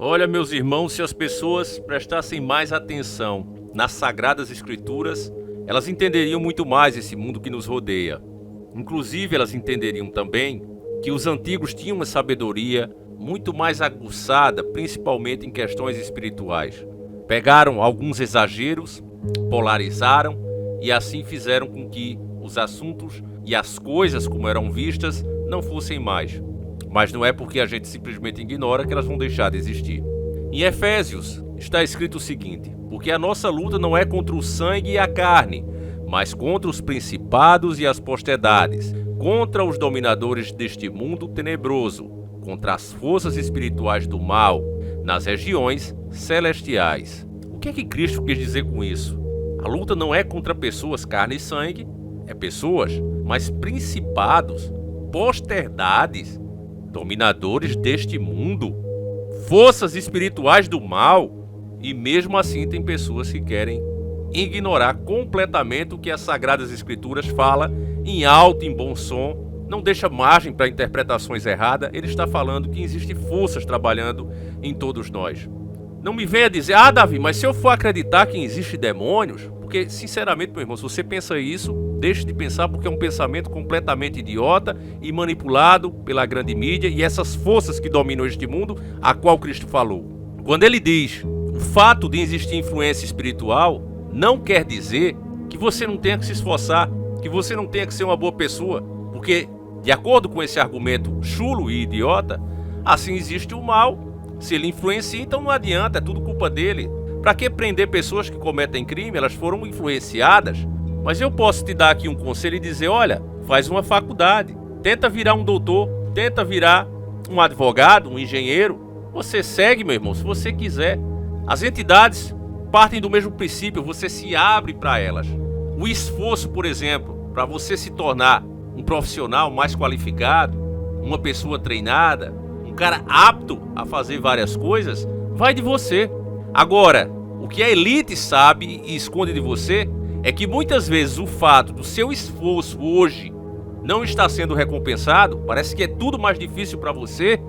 Olha, meus irmãos, se as pessoas prestassem mais atenção nas Sagradas Escrituras, elas entenderiam muito mais esse mundo que nos rodeia. Inclusive, elas entenderiam também que os antigos tinham uma sabedoria muito mais aguçada, principalmente em questões espirituais. Pegaram alguns exageros, polarizaram e assim fizeram com que os assuntos e as coisas como eram vistas não fossem mais. Mas não é porque a gente simplesmente ignora que elas vão deixar de existir. Em Efésios está escrito o seguinte: porque a nossa luta não é contra o sangue e a carne, mas contra os principados e as potestades, contra os dominadores deste mundo tenebroso, contra as forças espirituais do mal, nas regiões celestiais. O que é que Cristo quis dizer com isso? A luta não é contra pessoas, carne e sangue, é pessoas, mas principados, potestades, dominadores deste mundo, forças espirituais do mal. E mesmo assim tem pessoas que querem ignorar completamente o que as Sagradas Escrituras fala em alto, em bom som, não deixa margem para interpretações erradas. Ele está falando que existem forças trabalhando em todos nós. Não me venha dizer: Davi, mas se eu for acreditar que existem demônios, porque sinceramente, meu irmão, se você pensa isso, deixe de pensar, porque é um pensamento completamente idiota e manipulado pela grande mídia e essas forças que dominam este mundo, a qual Cristo falou. Quando ele diz o fato de existir influência espiritual, não quer dizer que você não tenha que se esforçar, que você não tenha que ser uma boa pessoa, porque, de acordo com esse argumento chulo e idiota, assim existe o mal. Se ele influencia, então não adianta, é tudo culpa dele. Para que prender pessoas que cometem crime? Elas foram influenciadas. Mas eu posso te dar aqui um conselho e dizer: olha, faz uma faculdade, tenta virar um doutor, tenta virar um advogado, um engenheiro. Você segue, meu irmão, se você quiser. As entidades partem do mesmo princípio, você se abre para elas. O esforço, por exemplo, para você se tornar um profissional mais qualificado, uma pessoa treinada, um cara apto a fazer várias coisas, vai de você. Agora, o que a elite sabe e esconde de você é que muitas vezes o fato do seu esforço hoje não está sendo recompensado, parece que é tudo mais difícil para você,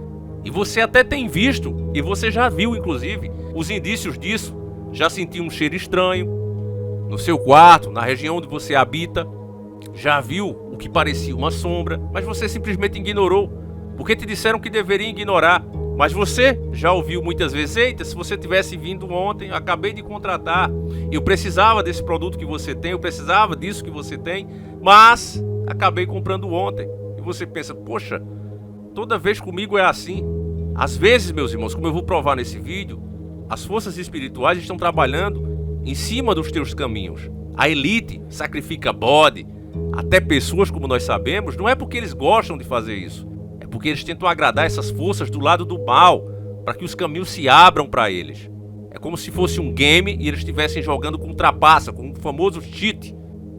e você até tem visto, e você já viu inclusive, os indícios disso. Já sentiu um cheiro estranho no seu quarto, na região onde você habita, já viu o que parecia uma sombra, mas você simplesmente ignorou, porque te disseram que deveria ignorar. Mas você já ouviu muitas vezes: eita, se você tivesse vindo ontem, eu acabei de contratar, eu precisava desse produto que você tem, eu precisava disso que você tem, mas acabei comprando ontem. E você pensa: poxa, toda vez comigo é assim. Às vezes, meus irmãos, como eu vou provar nesse vídeo, as forças espirituais estão trabalhando em cima dos teus caminhos. A elite sacrifica bode, até pessoas, como nós sabemos, não é porque eles gostam de fazer isso, é porque eles tentam agradar essas forças do lado do mal, para que os caminhos se abram para eles. É como se fosse um game e eles estivessem jogando com trapaça, com o famoso cheat.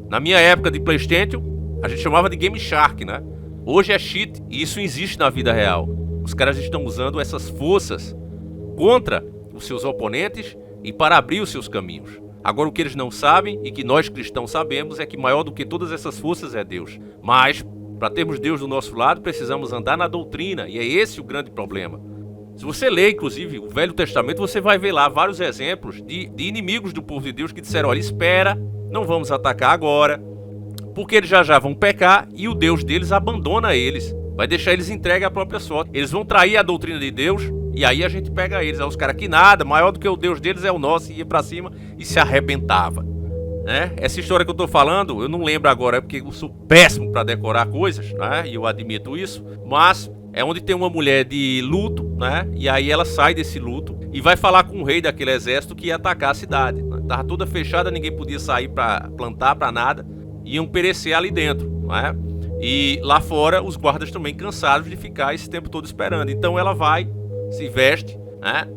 Na minha época de PlayStation, a gente chamava de Game Shark, né? Hoje é cheat, e isso existe na vida real. Os caras estão usando essas forças contra os seus oponentes e para abrir os seus caminhos. Agora, o que eles não sabem, e que nós cristãos sabemos, é que maior do que todas essas forças é Deus. Mas, para termos Deus do nosso lado, precisamos andar na doutrina, e é esse o grande problema. Se você ler, inclusive, o Velho Testamento, você vai ver lá vários exemplos de inimigos do povo de Deus que disseram: olha, espera, não vamos atacar agora, porque eles já vão pecar e o Deus deles abandona eles, vai deixar eles entregues à própria sorte. Eles vão trair a doutrina de Deus e aí a gente pega eles. Aí os caras que nada, maior do que o Deus deles é o nosso, e ia pra cima e se arrebentava. Né? Essa história que eu tô falando, eu não lembro agora, porque eu sou péssimo para decorar coisas, né? E eu admito isso, mas é onde tem uma mulher de luto, né? E aí ela sai desse luto e vai falar com o rei daquele exército que ia atacar a cidade, né? Tava toda fechada, ninguém podia sair para plantar, para nada, iam perecer ali dentro, né? E lá fora os guardas também cansados de ficar esse tempo todo esperando. Então ela vai, se veste, né?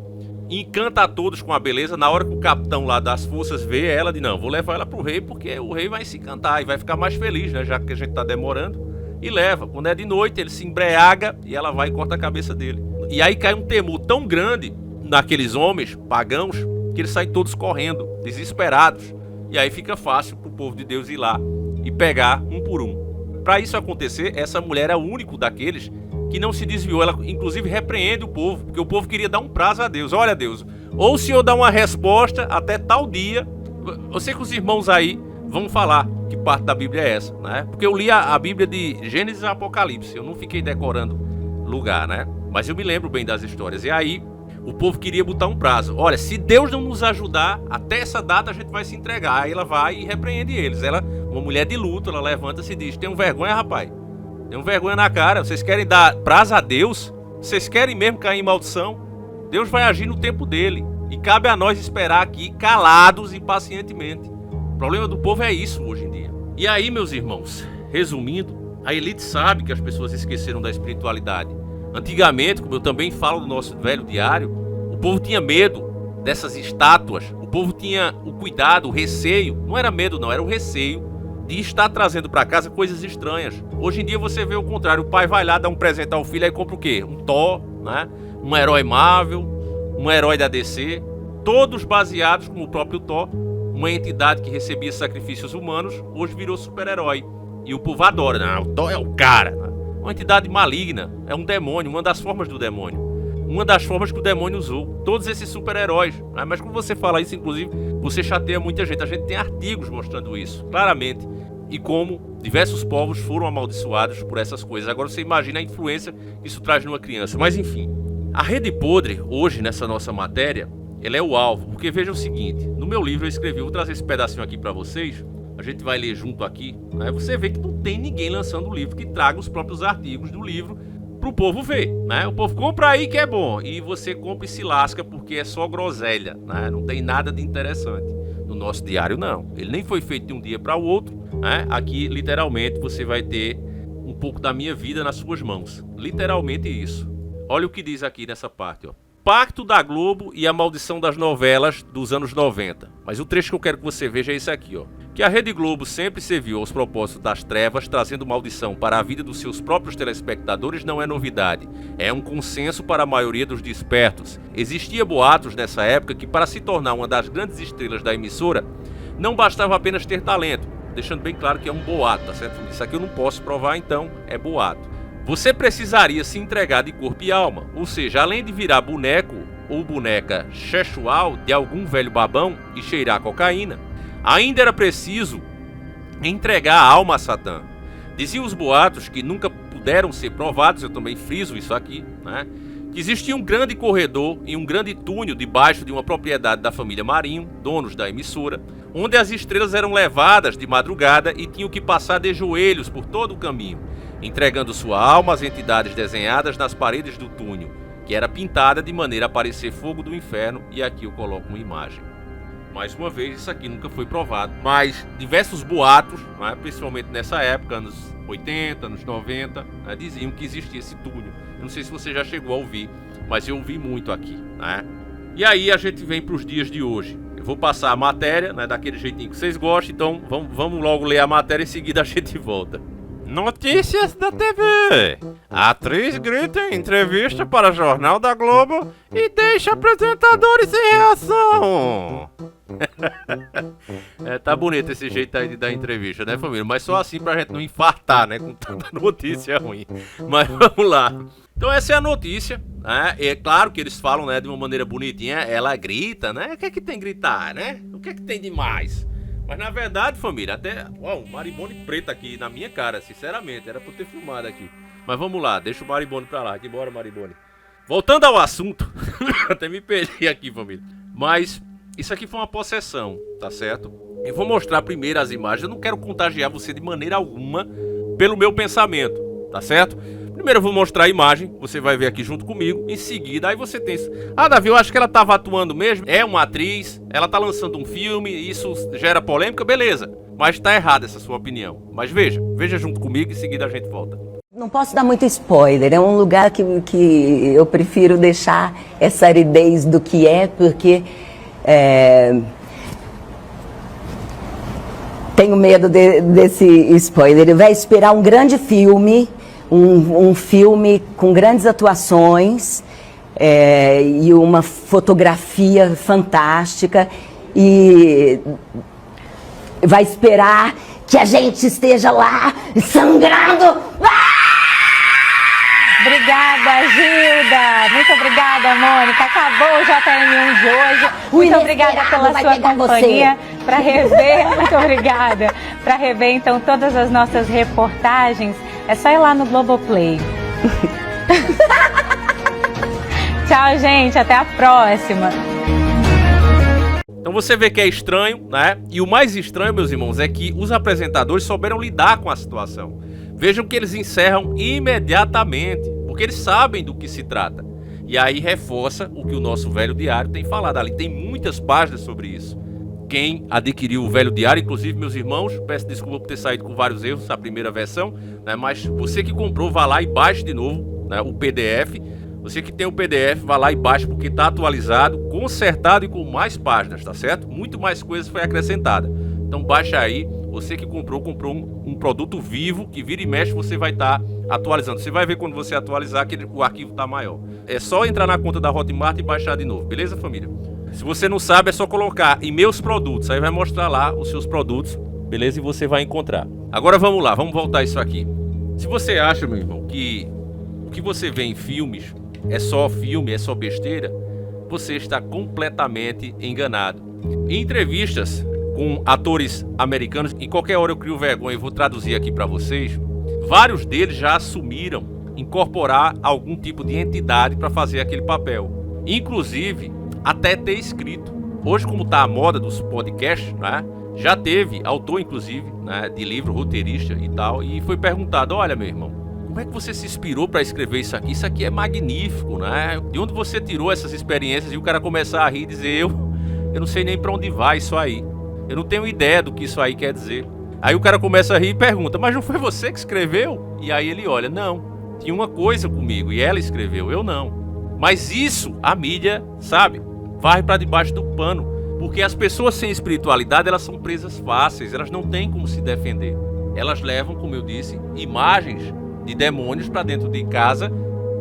Encanta a todos com a beleza. Na hora que o capitão lá das forças vê ela, diz: não, vou levar ela pro rei, porque o rei vai se encantar e vai ficar mais feliz, né? Já que a gente tá demorando. E leva. Quando é de noite, ele se embriaga e ela vai e corta a cabeça dele. E aí cai um temor tão grande naqueles homens pagãos que eles saem todos correndo, desesperados. E aí fica fácil pro povo de Deus ir lá e pegar um por um. Para isso acontecer, essa mulher é o único daqueles que não se desviou. Ela inclusive repreende o povo, porque o povo queria dar um prazo a Deus. Olha, Deus, ou o Senhor dá uma resposta até tal dia. Eu sei que os irmãos aí vão falar que parte da Bíblia é essa, né? Porque eu li a Bíblia de Gênesis e Apocalipse. Eu não fiquei decorando lugar, né? Mas eu me lembro bem das histórias. E aí o povo queria botar um prazo. Olha, se Deus não nos ajudar, até essa data a gente vai se entregar. Aí ela vai e repreende eles. Ela, uma mulher de luto, ela levanta-se e diz: tenham vergonha, rapaz. Tenham vergonha na cara. Vocês querem dar prazo a Deus? Vocês querem mesmo cair em maldição? Deus vai agir no tempo dele. E cabe a nós esperar aqui, calados e pacientemente. O problema do povo é isso hoje em dia. E aí, meus irmãos, resumindo, a elite sabe que as pessoas esqueceram da espiritualidade. Antigamente, como eu também falo no nosso velho diário, o povo tinha medo dessas estátuas. O povo tinha o cuidado, o receio. Não era medo não, era o receio de estar trazendo para casa coisas estranhas. Hoje em dia você vê o contrário. O pai vai lá, dá um presente ao filho, aí compra o quê? Um Thor, né? Um herói Marvel, um herói da DC. Todos baseados, como o próprio Thor, uma entidade que recebia sacrifícios humanos, hoje virou super-herói. E o povo adora. Não, o Thor é o cara, né? Uma entidade maligna, é um demônio, uma das formas do demônio. Uma das formas que o demônio usou. Todos esses super-heróis. Né? Mas quando você fala isso, inclusive, você chateia muita gente. A gente tem artigos mostrando isso, claramente. E como diversos povos foram amaldiçoados por essas coisas. Agora você imagina a influência que isso traz numa criança. Mas enfim, a rede podre, hoje, nessa nossa matéria, ela é o alvo. Porque veja o seguinte, no meu livro eu escrevi, vou trazer esse pedacinho aqui para vocês. A gente vai ler junto aqui, né? Você vê que não tem ninguém lançando o livro que traga os próprios artigos do livro para o povo ver, né? O povo compra aí que é bom e você compra e se lasca porque é só groselha, né? Não tem nada de interessante. No nosso diário não, ele nem foi feito de um dia para o outro, né? Aqui literalmente você vai ter um pouco da minha vida nas suas mãos, literalmente isso. Olha o que diz aqui nessa parte, ó. Pacto da Globo e a maldição das novelas dos anos 90. Mas o trecho que eu quero que você veja é esse aqui, ó. Que a Rede Globo sempre serviu aos propósitos das trevas, trazendo maldição para a vida dos seus próprios telespectadores, não é novidade. É um consenso para a maioria dos despertos. Existia boatos nessa época que para se tornar uma das grandes estrelas da emissora, não bastava apenas ter talento. Deixando bem claro que é um boato, tá certo? Isso aqui eu não posso provar, então é boato. Você precisaria se entregar de corpo e alma, ou seja, além de virar boneco ou boneca sexual de algum velho babão e cheirar cocaína, ainda era preciso entregar a alma a Satã. Diziam os boatos, que nunca puderam ser provados, eu também friso isso aqui, né? Que existia um grande corredor e um grande túnel debaixo de uma propriedade da família Marinho, donos da emissora, onde as estrelas eram levadas de madrugada e tinham que passar de joelhos por todo o caminho, entregando sua alma às entidades desenhadas nas paredes do túnel, que era pintada de maneira a parecer fogo do inferno, e aqui eu coloco uma imagem. Mais uma vez, isso aqui nunca foi provado, mas diversos boatos, né, principalmente nessa época, anos 80, anos 90, né, diziam que existia esse túnel. Eu não sei se você já chegou a ouvir, mas eu ouvi muito aqui, né? E aí a gente vem para os dias de hoje. Eu vou passar a matéria, né, daquele jeitinho que vocês gostam, então vamos logo ler a matéria, em seguida a gente volta. Notícias da TV. A atriz grita em entrevista para o Jornal da Globo e deixa apresentadores sem reação. Tá bonito esse jeito aí de dar entrevista, né, família? Mas só assim pra gente não infartar, né, com tanta notícia ruim. Mas vamos lá. Então essa é a notícia, né? É claro que eles falam, né, de uma maneira bonitinha. Ela grita, né? O que é que tem gritar, né? O que é que tem de mais? Mas na verdade, família, até... Uau, um maribone preto aqui na minha cara, sinceramente. Era pra eu ter filmado aqui. Mas vamos lá, deixa o maribone pra lá. Aqui, bora, maribone. Voltando ao assunto. Até me perdi aqui, família. Mas isso aqui foi uma possessão, tá certo? Eu vou mostrar primeiro as imagens. Eu não quero contagiar você de maneira alguma pelo meu pensamento, tá certo? Primeiro eu vou mostrar a imagem, você vai ver aqui junto comigo. Em seguida, aí você tem... Ah, Davi, eu acho que ela estava atuando mesmo. É uma atriz, ela tá lançando um filme, isso gera polêmica, beleza. Mas tá errada essa sua opinião. Mas veja junto comigo, em seguida a gente volta. Não posso dar muito spoiler, é um lugar que eu prefiro deixar essa aridez do que é, porque... tenho medo desse spoiler. Ele vai esperar um grande filme... Um filme com grandes atuações e uma fotografia fantástica, e vai esperar que a gente esteja lá sangrando. Obrigada, Gilda. Muito obrigada, Mônica. Acabou o JM1 de hoje. Muito obrigada pela sua companhia. Para rever, muito obrigada. Para rever, então, todas as nossas reportagens, é só ir lá no Globoplay. Tchau, gente. Até a próxima. Então você vê que é estranho, né? E o mais estranho, meus irmãos, é que os apresentadores souberam lidar com a situação. Vejam que eles encerram imediatamente, porque eles sabem do que se trata. E aí reforça o que o nosso Velho Diário tem falado. Ali tem muitas páginas sobre isso. Quem adquiriu o Velho Diário, inclusive meus irmãos, peço desculpa por ter saído com vários erros na primeira versão, né? Mas você que comprou, vá lá e baixe de novo, né, o PDF. Você que tem o PDF, vá lá e baixe, porque está atualizado, consertado e com mais páginas, tá certo? Muito mais coisas foi acrescentada. Então baixa aí. Você que comprou um produto vivo, que vira e mexe você vai estar atualizando. Você vai ver quando você atualizar que o arquivo está maior. É só entrar na conta da Hotmart e baixar de novo, beleza, família? Se você não sabe, é só colocar em meus produtos. Aí vai mostrar lá os seus produtos, beleza? E você vai encontrar. Agora vamos lá, vamos voltar isso aqui. Se você acha, meu irmão, que o que você vê em filmes é só filme, é só besteira, você está completamente enganado. Em entrevistas com atores americanos, em qualquer hora eu crio vergonha e vou traduzir aqui para vocês, vários deles já assumiram incorporar algum tipo de entidade para fazer aquele papel. Inclusive, até ter escrito. Hoje, como está a moda dos podcasts, né, já teve autor, inclusive, né, de livro, roteirista e tal, e foi perguntado, olha, meu irmão, como é que você se inspirou para escrever isso aqui? Isso aqui é magnífico, né? De onde você tirou essas experiências? E o cara começar a rir e dizer, eu não sei nem para onde vai isso aí. Eu não tenho ideia do que isso aí quer dizer. Aí o cara começa a rir e pergunta, mas não foi você que escreveu? E aí ele olha, não, tinha uma coisa comigo e ela escreveu, eu não. Mas isso a mídia, sabe, varre para debaixo do pano. Porque as pessoas sem espiritualidade, elas são presas fáceis, elas não têm como se defender. Elas levam, como eu disse, imagens de demônios para dentro de casa,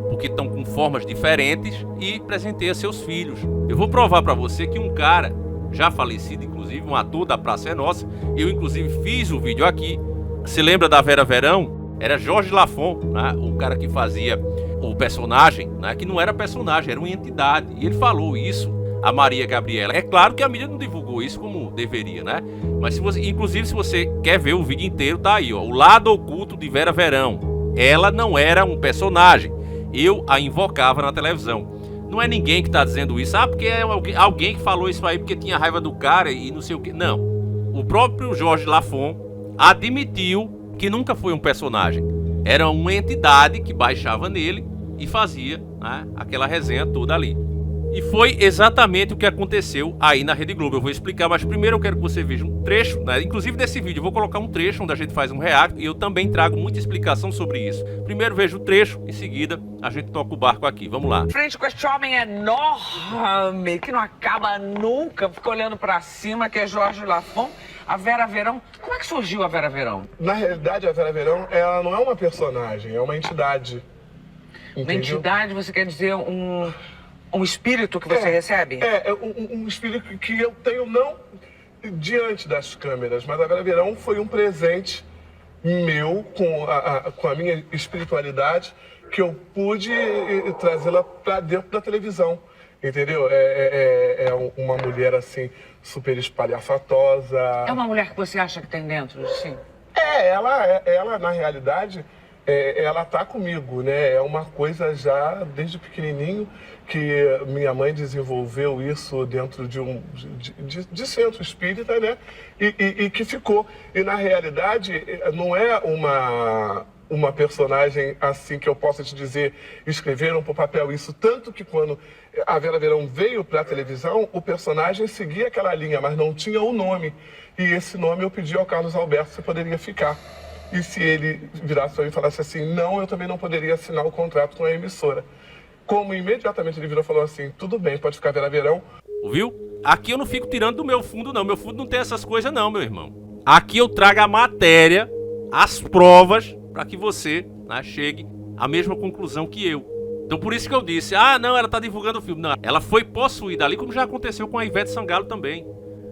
porque estão com formas diferentes e presenteiam seus filhos. Eu vou provar para você que um cara já falecido, inclusive, um ator da Praça é Nossa, eu inclusive fiz o vídeo aqui. Se lembra da Vera Verão? Era Jorge Lafon, né? O cara que fazia o personagem, né? Que não era personagem, era uma entidade. E ele falou isso a Maria Gabriela. É claro que a mídia não divulgou isso como deveria, né? Mas se você, inclusive, se você quer ver o vídeo inteiro, tá aí, ó, o lado oculto de Vera Verão. Ela não era um personagem. Eu a invocava na televisão. Não é ninguém que está dizendo isso, porque é alguém que falou isso aí porque tinha raiva do cara e não sei o que. Não. O próprio Jorge Lafon admitiu que nunca foi um personagem. Era uma entidade que baixava nele e fazia, né, aquela resenha toda ali. E foi exatamente o que aconteceu aí na Rede Globo. Eu vou explicar, mas primeiro eu quero que você veja um trecho, né? Inclusive nesse vídeo eu vou colocar um trecho onde a gente faz um react e eu também trago muita explicação sobre isso. Primeiro veja o trecho, em seguida a gente toca o barco aqui. Vamos lá. Frente com este homem enorme, que não acaba nunca, fica olhando pra cima, que é Jorge Lafon. A Vera Verão, como é que surgiu a Vera Verão? Na realidade, a Vera Verão, ela não é uma personagem, é uma entidade. Entendeu? Uma entidade, você quer dizer um espírito que você recebe? Um espírito que eu tenho não diante das câmeras, mas a Vera Verão foi um presente meu com a minha espiritualidade que eu pude trazê-la para dentro da televisão, entendeu? É uma mulher assim super espalhafatosa. É uma mulher que você acha que tem dentro, sim? Ela na realidade ela tá comigo, né? É uma coisa já desde pequenininho que minha mãe desenvolveu isso dentro de centro espírita, né? E que ficou. E na realidade não é uma personagem assim que eu possa te dizer, escreveram para o papel isso, tanto que quando a Vera Verão veio para a televisão, o personagem seguia aquela linha, mas não tinha o nome. E esse nome eu pedi ao Carlos Alberto se poderia ficar. E se ele virasse para mim e falasse assim, não, eu também não poderia assinar o contrato com a emissora. Como imediatamente ele virou e falou assim, tudo bem, pode ficar Vera Verão. Ouviu? Aqui eu não fico tirando do meu fundo, não. Meu fundo não tem essas coisas, não, meu irmão. Aqui eu trago a matéria, as provas, para que você, né, chegue à mesma conclusão que eu. Então por isso que eu disse, não, ela tá divulgando o filme. Não, ela foi possuída ali, como já aconteceu com a Ivete Sangalo também.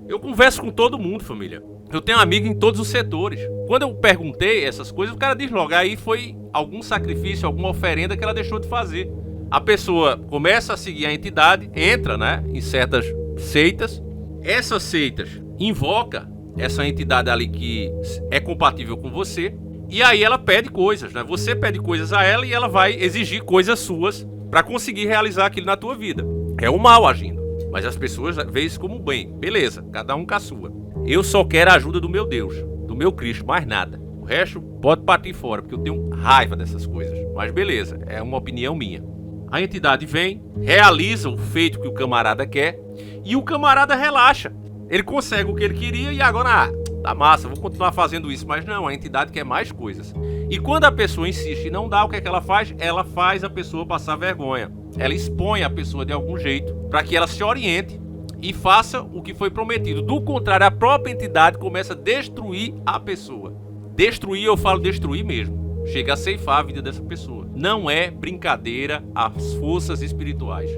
Eu converso com todo mundo, família. Eu tenho amigo em todos os setores. Quando eu perguntei essas coisas, o cara diz logo, aí foi algum sacrifício, alguma oferenda que ela deixou de fazer. A pessoa começa a seguir a entidade, entra, né, em certas seitas. Essas seitas invoca essa entidade ali que é compatível com você. E aí ela pede coisas, né? Você pede coisas a ela e ela vai exigir coisas suas para conseguir realizar aquilo na tua vida. É o mal agindo. Mas as pessoas veem isso como bem. Beleza, cada um com a sua. Eu só quero a ajuda do meu Deus, do meu Cristo, mais nada. O resto pode partir fora, porque eu tenho raiva dessas coisas. Mas beleza, é uma opinião minha. A entidade vem, realiza o feito que o camarada quer e o camarada relaxa. Ele consegue o que ele queria e agora, tá massa, vou continuar fazendo isso. Mas não, a entidade quer mais coisas. E quando a pessoa insiste e não dá, o que é que ela faz? Ela faz a pessoa passar vergonha. Ela expõe a pessoa de algum jeito para que ela se oriente e faça o que foi prometido. Do contrário, a própria entidade começa a destruir a pessoa. Destruir, eu falo destruir mesmo. Chega a ceifar a vida dessa pessoa. Não é brincadeira as forças espirituais.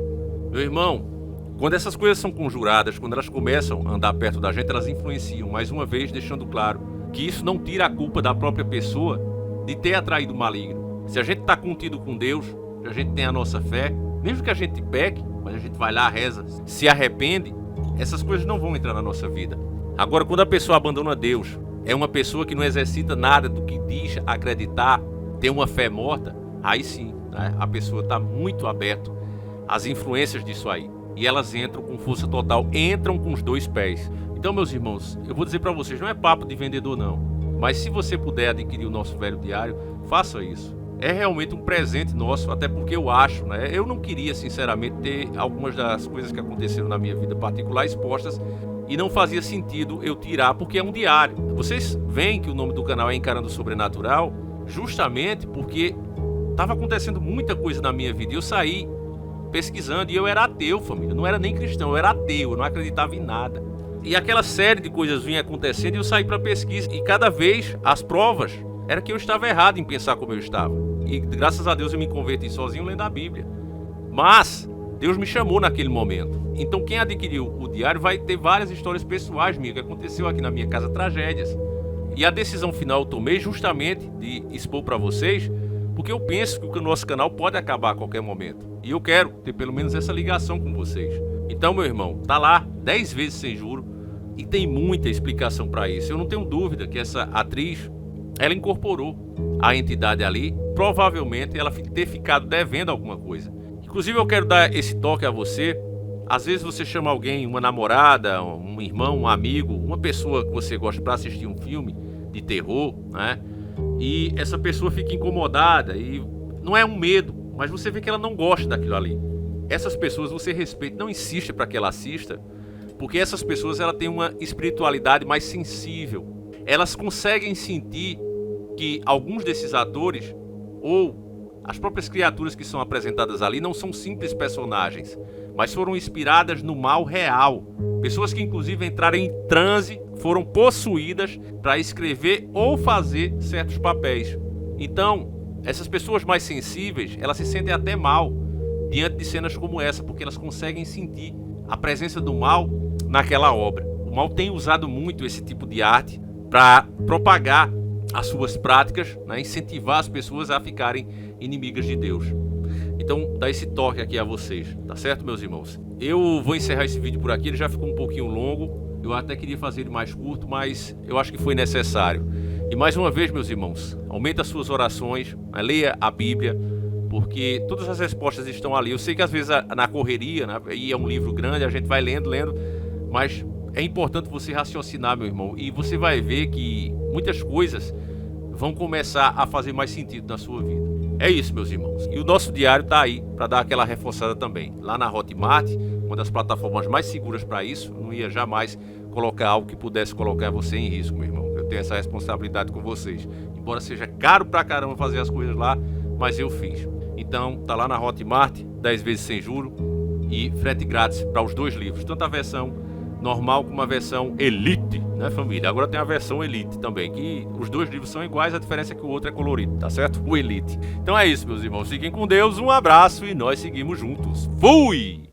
Meu irmão, quando essas coisas são conjuradas, quando elas começam a andar perto da gente, elas influenciam. Mais uma vez, deixando claro que isso não tira a culpa da própria pessoa de ter atraído o maligno. Se a gente está contido com Deus, se a gente tem a nossa fé, mesmo que a gente peque, mas a gente vai lá, reza, se arrepende, essas coisas não vão entrar na nossa vida. Agora, quando a pessoa abandona Deus, é uma pessoa que não exercita nada do que diz acreditar, tem uma fé morta, aí sim, né, a pessoa está muito aberta às influências disso aí. E elas entram com força total, entram com os dois pés. Então, meus irmãos, eu vou dizer para vocês, não é papo de vendedor não, mas se você puder adquirir o nosso velho diário, faça isso. É realmente um presente nosso, até porque eu acho, né? Eu não queria, sinceramente, ter algumas das coisas que aconteceram na minha vida particular expostas e não fazia sentido eu tirar, porque é um diário. Vocês veem que o nome do canal é Encarando o Sobrenatural, justamente porque estava acontecendo muita coisa na minha vida e eu saí pesquisando e eu era ateu, família. Não era nem cristão, eu era ateu, eu não acreditava em nada. E aquela série de coisas vinha acontecendo e eu saí para pesquisa e cada vez as provas era que eu estava errado em pensar como eu estava. E graças a Deus eu me converti sozinho lendo a Bíblia. Mas Deus me chamou naquele momento. Então quem adquiriu o diário vai ter várias histórias pessoais minhas que aconteceu aqui na minha casa, tragédias. E a decisão final eu tomei justamente de expor para vocês, porque eu penso que o nosso canal pode acabar a qualquer momento. E eu quero ter pelo menos essa ligação com vocês. Então, meu irmão, tá lá 10 vezes sem juro e tem muita explicação para isso. Eu não tenho dúvida que essa atriz, ela incorporou a entidade ali, provavelmente ela ter ficado devendo alguma coisa. Inclusive eu quero dar esse toque a você. Às vezes você chama alguém, uma namorada, um irmão, um amigo, uma pessoa que você gosta para assistir um filme de terror, né? E essa pessoa fica incomodada e não é um medo, mas você vê que ela não gosta daquilo ali. Essas pessoas você respeita, não insiste para que ela assista, porque essas pessoas ela têm uma espiritualidade mais sensível. Elas conseguem sentir que alguns desses atores ou as próprias criaturas que são apresentadas ali não são simples personagens, mas foram inspiradas no mal real. Pessoas que inclusive entraram em transe, foram possuídas para escrever ou fazer certos papéis. Então, essas pessoas mais sensíveis, elas se sentem até mal diante de cenas como essa, porque elas conseguem sentir a presença do mal naquela obra. O mal tem usado muito esse tipo de arte para propagar as suas práticas, né, incentivar as pessoas a ficarem inimigas de Deus. Então, dá esse toque aqui a vocês, tá certo, meus irmãos? Eu vou encerrar esse vídeo por aqui, ele já ficou um pouquinho longo, eu até queria fazer ele mais curto, mas eu acho que foi necessário. E mais uma vez, meus irmãos, aumente as suas orações, leia a Bíblia, porque todas as respostas estão ali. Eu sei que às vezes na correria, né, e é um livro grande, a gente vai lendo, mas é importante você raciocinar, meu irmão, e você vai ver que muitas coisas vão começar a fazer mais sentido na sua vida. É isso, meus irmãos. E o nosso diário tá aí para dar aquela reforçada também. Lá na Hotmart, uma das plataformas mais seguras para isso, não ia jamais colocar algo que pudesse colocar você em risco, meu irmão. Eu tenho essa responsabilidade com vocês. Embora seja caro pra caramba fazer as coisas lá, mas eu fiz. Então, tá lá na Hotmart, 10 vezes sem juro e frete grátis para os dois livros, tanto a versão normal como a versão Elite, né, família? Agora tem a versão Elite também, que os dois livros são iguais, a diferença é que o outro é colorido, tá certo? O Elite. Então é isso, meus irmãos. Fiquem com Deus, um abraço e nós seguimos juntos. Fui!